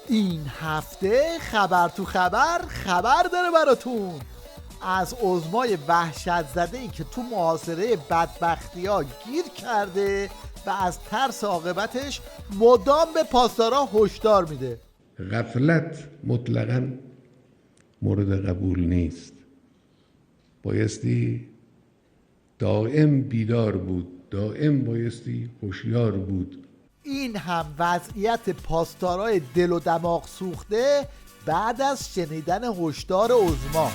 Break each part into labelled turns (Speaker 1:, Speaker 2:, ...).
Speaker 1: این هفته خبر تو خبر داره براتون از عظمای وحشت زده ای که تو محاصره بدبختی ها گیر کرده و از ترس عاقبتش مدام به پاسدارا هشدار میده.
Speaker 2: غفلت مطلقاً مورد قبول نیست. بایستی دائم بیدار بود، دائم بایستی هوشیار بود.
Speaker 1: این هم وضعیت پاسدارای دل و دماغ سوخته بعد از شنیدن هشدار عظما.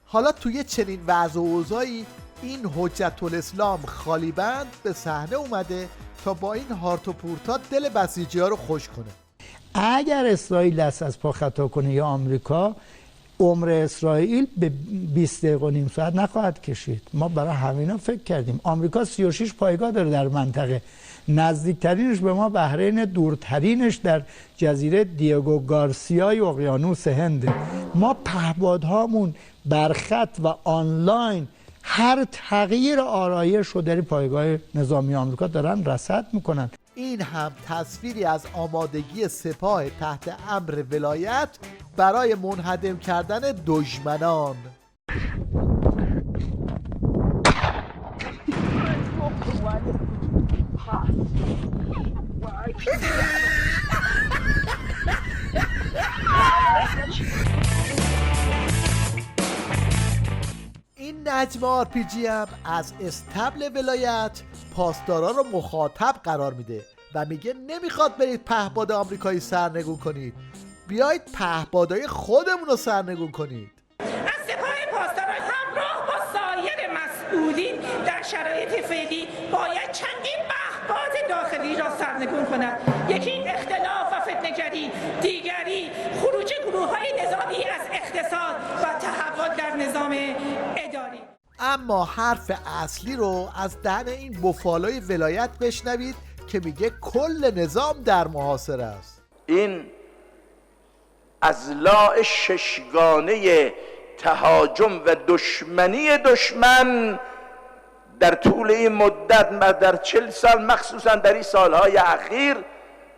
Speaker 1: حالا توی چنین وضع و اوضاعی این حجت الاسلام خالیبند به صحنه اومده تا با این هارت و پورتا دل بسیجی‌ها رو خوش کنه.
Speaker 3: اگر اسرائیل دست از پا خطا کنه یا آمریکا، عمر اسرائیل به 20 دقیقه و نیم ساعت نخواهد کشید. ما برای همینا فکر کردیم. آمریکا 36 پایگاه داره در منطقه، نزدیکترینش به ما بحرین، دورترینش در جزیره دیگو گارسیای اقیانوس هنده. ما پهپادهامون بر خط و آنلاین هر تغییر آرایش رو در پایگاه نظامی آمریکا دارن رصد میکنن.
Speaker 1: این هم تصویری از آمادگی سپاه تحت امر ولایت برای منهدم کردن دشمنان. این نجم آرپیجی هم از استبل ولایت پاسدارا رو مخاطب قرار میده و میگه نمیخواد برید پهپاد آمریکایی سرنگون کنید، بیایید پهپادای خودمون رو سرنگون کنید.
Speaker 4: از سپاه پاسداران همراه با سایر مسئولین در شرایط فعلی باید چندین پهپاد داخلی را سرنگون کنند. یکی اختلاف و فتنه‌گری، دیگری خروج گروه‌های نظامی از اقتصاد و تحول در نظام اداری.
Speaker 1: اما حرف اصلی رو از دهن این بفالای ولایت بشنوید که میگه کل نظام در محاصره است.
Speaker 5: این اضلاع ششگانه تهاجم و دشمنی دشمن در طول این مدت و در 40 سال، مخصوصا در این سالهای اخیر،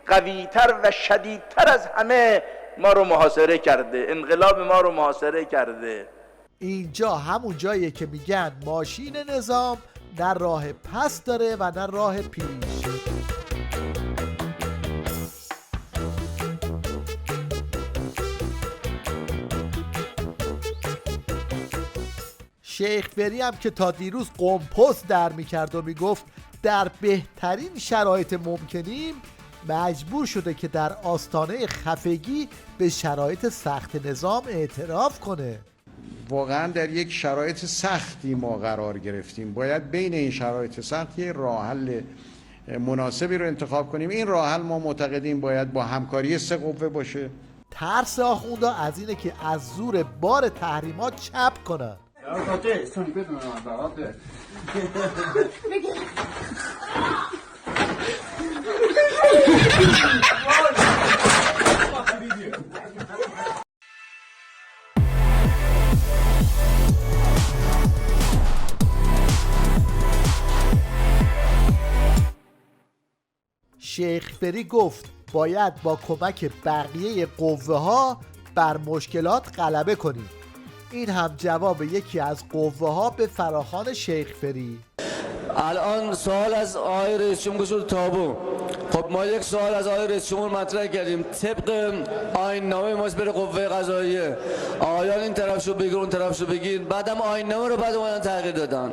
Speaker 5: قویتر و شدیدتر از همه ما رو محاصره کرده، انقلاب ما رو محاصره کرده.
Speaker 1: اینجا همون جاییه که میگن ماشین نظام نه راه پس داره و نه راه پیش. شیخ فری هم که تا دیروز قمپوز در میکرد و میگفت در بهترین شرایط ممکنیم، مجبور شده که در آستانه خفگی به شرایط سخت نظام اعتراف کنه.
Speaker 6: واقعا در یک شرایط سختی ما قرار گرفتیم. باید بین این شرایط سخت یه راه حل مناسبی رو انتخاب کنیم. این راه حل ما معتقدیم باید با همکاری 3 قوه باشه.
Speaker 1: ترس آخوندا از اینه که از زور بار تحریمات چپ کنن. شیخ فری گفت باید با کمک بقیه قوه ها بر مشکلات غلبه کنیم. این هم جواب یکی از قوه ها به فراخوان شیخ فری.
Speaker 7: الان سوال از آقای رئیس جمهور شد تابو. خب ما یک سوال از آقای رئیس جمهور مطرح کردیم، طبق آیین نامه ما بره قوه قضاییه، آقایان این طرفشو بگیر اون طرفشو بگیر، بعدم آیین نامه رو بعد اومدن تغییر دادن.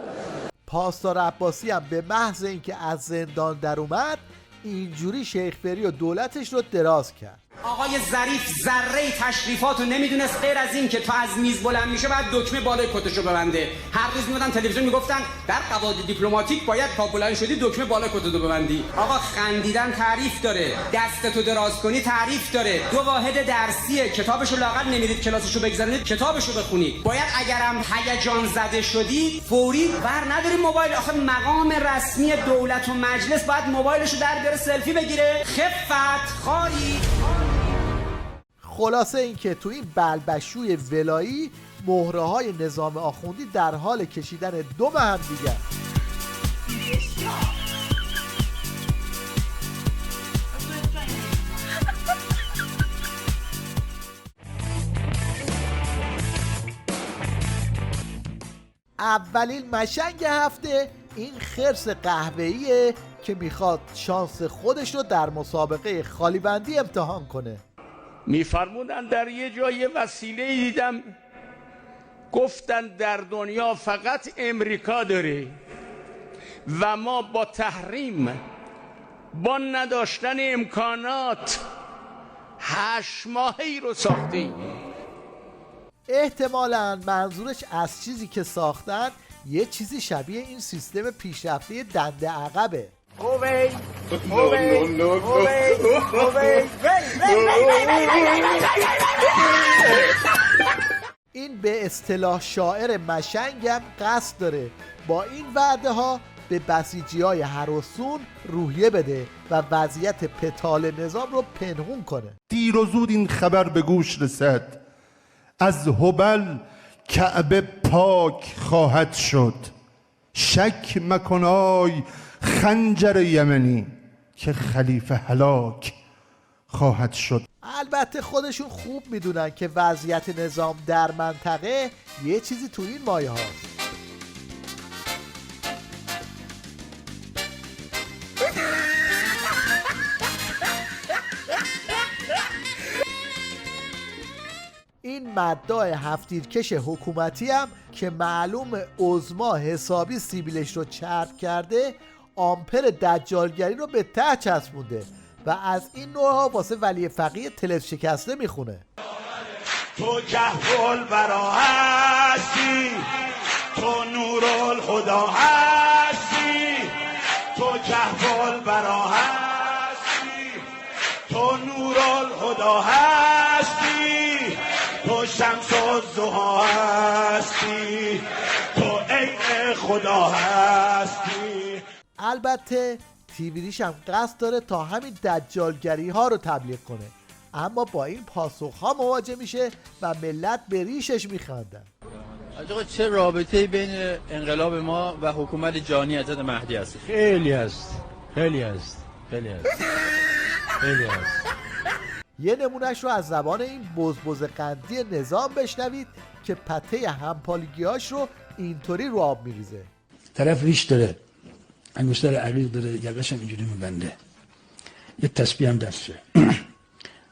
Speaker 1: پاسدار عباسی هم به محض اینکه از زندان در اومد اینجوری شیخ فری و دولتش رو دراز کرد.
Speaker 8: آقای ظریف ذره تشریفاتو نمیدونست غیر از این که تا از میز بلند میشه بعد دکمه بالای کتشو ببنده. هر روز میادن تلویزیون میگفتن در قواعد دیپلماتیک باید تا بلند شدی دکمه بالای کتتو ببندی. آقا خندیدن تعریف داره، دستتو دراز کنی تعریف داره. 2 واحد درسیه، کتابشو لااقل نمیدید کلاسشو بگذرونید کتابشو بخونید. باید اگرم هیجان زده شدی فوری ور نداری موبایل. آخه مقام رسمی دولت و مجلس باید موبایلشو در بیاره سلفی بگیره. خفت خاری.
Speaker 1: خلاصه این که تو این بلبشوی ولایی مهره های نظام آخوندی در حال کشیدن دم هم دیگر. اولین مشنگ هفته این خرس قهوه‌ایه که میخواد شانس خودش رو در مسابقه خالی بندی امتحان کنه.
Speaker 5: میفرمودن در یه جای وسیله دیدم گفتن در دنیا فقط امریکا داره و ما با تحریم، با نداشتن امکانات 8 ماهی رو ساختیم.
Speaker 1: احتمالاً منظورش از چیزی که ساختن یه چیزی شبیه این سیستم پیشرفته دنده عقبه. این به اصطلاح شاعر مشنگم قصد داره با این وعده ها به بسیجی های هراسون روحیه بده و وضعیت پتال نظام رو پنهون کنه.
Speaker 9: دیر و زود این خبر به گوش رسد، از هبل کعبه پاک خواهد شد. شک مکنای خنجر یمنی که خلیفه هلاک خواهد شد.
Speaker 1: البته خودشون خوب میدونن که وضعیت نظام در منطقه یه چیزی تو این مایه هاست. این مداح هفتیرکش حکومتی هم که معلوم عظما حسابی سیبیلش رو چرب کرده آمپر دجالگری رو به ته چسبونده و از این نوعها واسه ولی فقیه تلف شکسته میخونه.
Speaker 10: تو کهول برا هستی، تو نورالخدا هستی، تو کهول برا هستی، تو نورالخدا هستی، تو شمس الضحی هستی، تو عین خدا هستی.
Speaker 1: البته تیویریش هم قصد داره تا همین دجالگری ها رو تبلیغ کنه، اما با این پاسخ ها مواجه میشه و ملت به ریشش میخندن.
Speaker 11: آقا چه رابطه‌ای بین انقلاب ما و حکومت جانی حضرت مهدی هست؟
Speaker 12: خیلی هست.
Speaker 1: یه نمونهش رو از زبان این بزبز قندی نظام بشنوید که پته همپالگیاش رو اینطوری رو آب میریزه.
Speaker 12: طرف ریش داره، انگشتر عقیق داره، یقش هم اینجوری میبنده، یه تسبیح هم دستشه.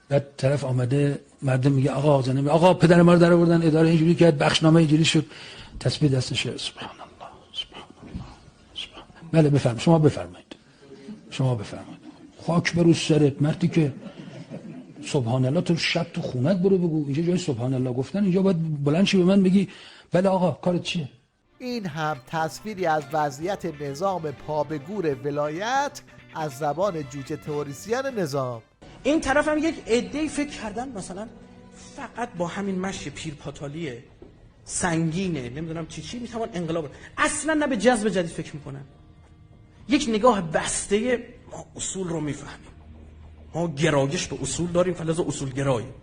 Speaker 12: بعد طرف آمده مردم میگه آقا زنه آقا پدر ما رو در آوردن اداره اینجوری کرد، بخشنامه اینجوری شد، تسبیح دستشه. سبحان الله سبحان الله سبحان. بله بفرمایید، شما بفرمایید. خاک بر سرت مردی که سبحان الله تو شب تو خونت برو بگو. اینجا جای سبحان الله گفتن، اینجا باید بلند شی به من بگی بله آقا کارت چیه.
Speaker 1: این هم تصویری از وضعیت نظام پابگور ولایت از زبان جوجه تئوریسین نظام.
Speaker 13: این طرف هم یک عده‌ای فکر کردن مثلا فقط با همین مشی پیرپاتالی سنگینه نمیدونم چی میتوان انقلاب. اصلا نه به جذب جدید فکر میکنن. یک نگاه بسته ما اصول رو میفهمیم، ما گرایش به اصول داریم فلذا اصول گراییم.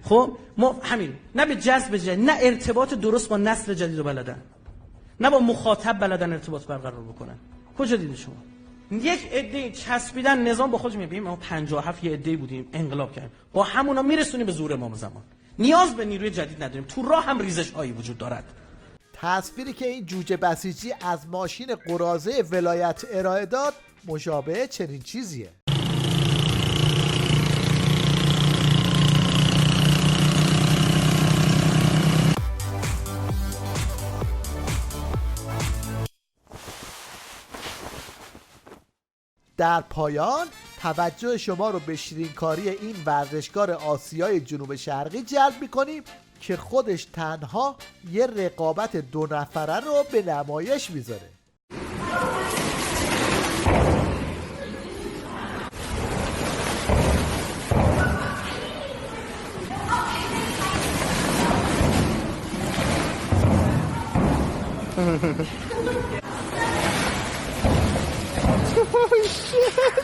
Speaker 13: خب ما همین نه به جذب جدید، نه ارتباط درست با نسل جدید رو بلدن، نه با مخاطب بلدن ارتباط برقرار بکنن. کجا دیدی شما؟ یک عده چسبیدن نظام با خودش میگه ما 57 یه عده بودیم انقلاب کردیم، با همونا میرسونیم به ظهور امام زمان، نیاز به نیروی جدید نداریم، تو راه هم ریزش هایی وجود دارد.
Speaker 1: تصویری که این جوجه بسیجی از ماشین قراضه ولایت ارائه داد مشابه چنین چیزیه. در پایان توجه شما رو به شیرینکاری این ورزشکار آسیای جنوب شرقی جلب میکنیم که خودش تنها یه رقابت 2 نفره رو به نمایش میذاره.
Speaker 14: Oh shit!